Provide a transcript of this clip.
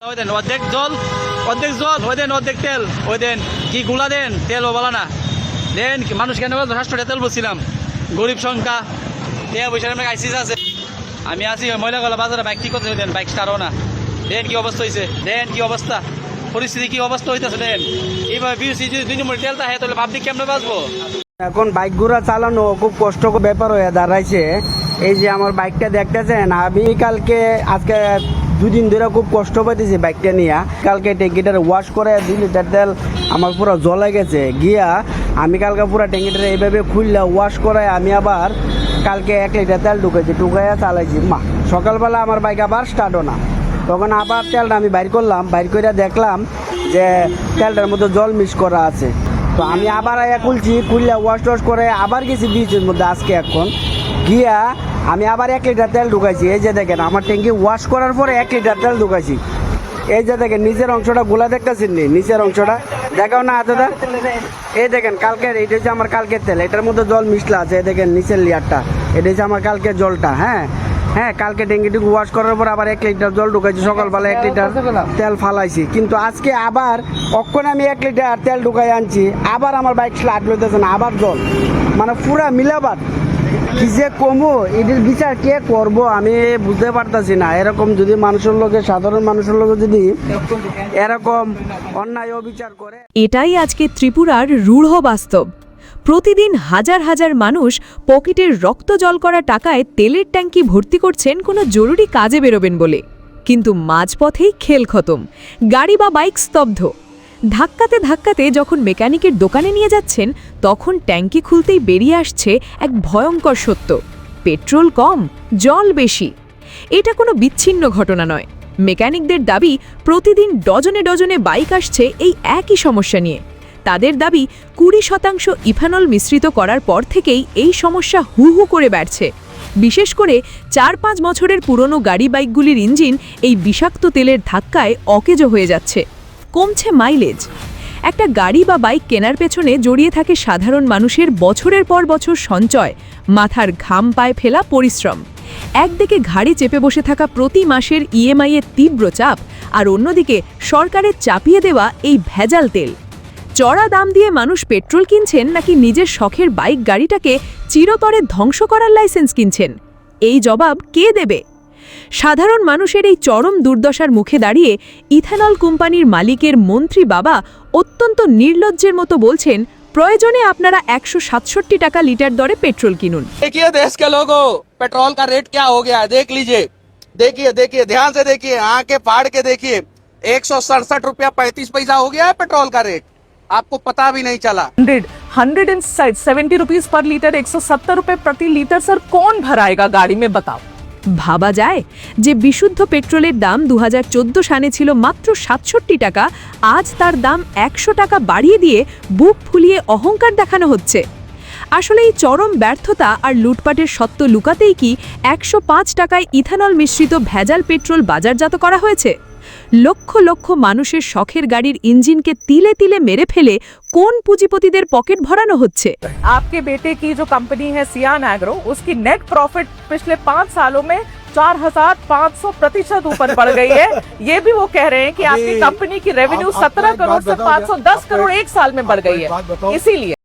ওই দেন অর্ধেক জল ওই দেন অর্ধেক তেল ওই দেন কি গুলা দেন তেল ও বলা না দেন মানুষ কেন বলতো 700 টাকা তেল বলছিলাম গরিব সংখ্যা দেয়া পয়সা আমরা আইসিস আছে আমি আছি ময়লা গলা বাজারে বাইক ঠিক করতে দেন বাইক স্টারও না দেন কি অবস্থা হয়েছে দেন কি অবস্থা পরিস্থিতি কি অবস্থা হইতেছে দেন এইভাবে বিউসি যদি 2 নম্বর তেল থাকে তাহলে পাবলিক কেমনে বাঁচবো। এখন বাইক ঘোড়া চালানো খুব কষ্টকর ব্যাপার হয়ে দাঁড়াইছে। এই যে আমার বাইকটা দেখতেছেন, আমি কালকে আজকে 2 দিন ধরে খুব কষ্ট পাইতেছি বাইকটা নিয়ে। কালকে ট্যাঙ্কিটার ওয়াশ করে 2 লিটার তেল আমার পুরো জ্বলে গেছে গিয়া। আমি কালকে পুরো ট্যাঙ্কিটার এইভাবে খুললে ওয়াশ করে আমি আবার কালকে 1 লিটার তেল ঢুকাইয়া চালাইছি। সকালবেলা আমার বাইক আবার স্টার্টও না, তখন আবার তেলটা আমি বাইর করলাম, বাইর করে দেখলাম যে তেলটার মধ্যে জল মিক্স করা আছে। তো আমি আবার খুললে ওয়াশ করে আবার গেছি বিচের মধ্যে আজকে এখন গিয়া আমি আবার 1 লিটার তেল ঢুকাইছি। এই যে দেখেন আমার ট্যাঙ্কি ওয়াশ করার পরে 1 লিটার তেল ঢুকাইছি। এই যে দেখেন নিচের অংশটা গোলা দেখতেছেন নি, নিচের অংশটা দেখাও না হাতেটা। এই দেখেন কালকের, এটা হচ্ছে আমার কালকের তেল, এটার মধ্যে জল মিশলা আছে। এই দেখেন নিচের লেয়ারটা, এটা হচ্ছে আমার কালকের জলটা। হ্যাঁ কালকে ট্যাঙ্কিটুকু ওয়াশ করার পর আবার 1 লিটার জল ঢুকাইছি, সকালবেলা 1 লিটার তেল ফালাইছি। কিন্তু আজকে আবার অক্ষণ আমি 1 লিটার তেল ঢুকাই আনছি, আবার আমার বাইক স্টার্ট লইতেছে না, আবার জল, মানে পুরা মিলাবাদ। কি যে কমো এটির বিচার কে করব আমি বুঝতে পারতাছি না। এরকম যদি মানুষের লোকে, সাধারণ মানুষের লোকে যদি এরকম অন্যায় অবিচার করে। এটাই আজকে ত্রিপুরার রূঢ় বাস্তব। প্রতিদিন হাজার হাজার মানুষ পকেটের রক্ত জল করা টাকায় তেলের ট্যাঙ্কি ভর্তি করছেন কোনো জরুরি কাজে বেরোবেন বলে, কিন্তু মাঝপথেই খেল খতম, গাড়ি বা বাইক স্তব্ধ। ধাক্কাতে ধাক্কাতে যখন মেকানিকের দোকানে নিয়ে যাচ্ছেন, তখন ট্যাঙ্কি খুলতেই বেরিয়ে আসছে এক ভয়ঙ্কর সত্য: পেট্রোল কম, জল বেশি। এটা কোনো বিচ্ছিন্ন ঘটনা নয়। মেকানিকদের দাবি, প্রতিদিন ডজনে ডজনে বাইক আসছে এই একই সমস্যা নিয়ে। তাদের দাবি, 20% ইথানল মিশ্রিত করার পর থেকেই এই সমস্যা হু হু করে বাড়ছে। বিশেষ করে 4-5 বছরের পুরনো গাড়ি বাইকগুলির ইঞ্জিন এই বিষাক্ত তেলের ধাক্কায় অকেজো হয়ে যাচ্ছে। কমছে মাইলেজ। একটা গাড়ি বা বাইক কেনার পেছনে জড়িয়ে থাকে সাধারণ মানুষের বছরের পর বছর সঞ্চয়, মাথার ঘাম পায়ে ফেলা পরিশ্রম। একদিকে ঘাড়ি চেপে বসে থাকা প্রতি মাসের ইএমআই এর তীব্র চাপ, আর অন্যদিকে সরকারের চাপিয়ে দেওয়া এই ভেজাল তেল। চড়া দাম দিয়ে মানুষ পেট্রোল কিনছেন নাকি নিজের শখের বাইক গাড়িটাকে চিরতরে ধ্বংস করার লাইসেন্স কিনছেন? এই জবাব কে দেবে? সাধারণ মানুষের এই চরম দুর্দশার মুখে দাঁড়িয়ে ইথানল কোম্পানির মালিকের মন্ত্রী বাবা অত্যন্ত নির্লজ্জের মতো বলছেন, প্রয়োজনে আপনারা 167 টাকা লিটার দরে পেট্রোল কিনুন। देखिए देश के लोगों, पेट्रोल का रेट क्या हो गया है देख लीजिए, देखिए ध्यान से देखिए, आंखें फाड़ के देखिए। 167 रुपया 35 पैसा हो गया है पेट्रोल का रेट, आपको पता भी नहीं चला। 170 रुपीज पर लीटर, 170 रुपए प्रति लीटर। सर कौन भराएगा गाड़ी में, बताओ। ভাবা যায় যে বিশুদ্ধ পেট্রোলের দাম 2014 সালে ছিল মাত্র 67 টাকা, আজ তার দাম 100 টাকা বাড়িয়ে দিয়ে বুক ফুলিয়ে অহংকার দেখানো হচ্ছে। আসলে এই চরম ব্যর্থতা আর লুটপাটের সত্য লুকাতেই কি 105 টাকায় ইথানল মিশ্রিত ভেজাল পেট্রোল বাজারজাত করা হয়েছে? লক্ষ লক্ষ মানুষের শখের গাড়ির ইঞ্জিনকে তিলে তিলে মেরে ফেলে কোন পুঁজিপতিদের পকেট ভরানো হচ্ছে? आपके बेटे की जो कंपनी है सियान एग्रो, उसकी नेट प्रॉफिट पिछले 5 सालों में 4500% ऊपर बढ़ गई है। ये भी वो कह रहे हैं कि आपकी कंपनी की रेवेन्यू 17 करोड़ से 510 करोड़ 1 साल में बढ़ गई है। इसीलिए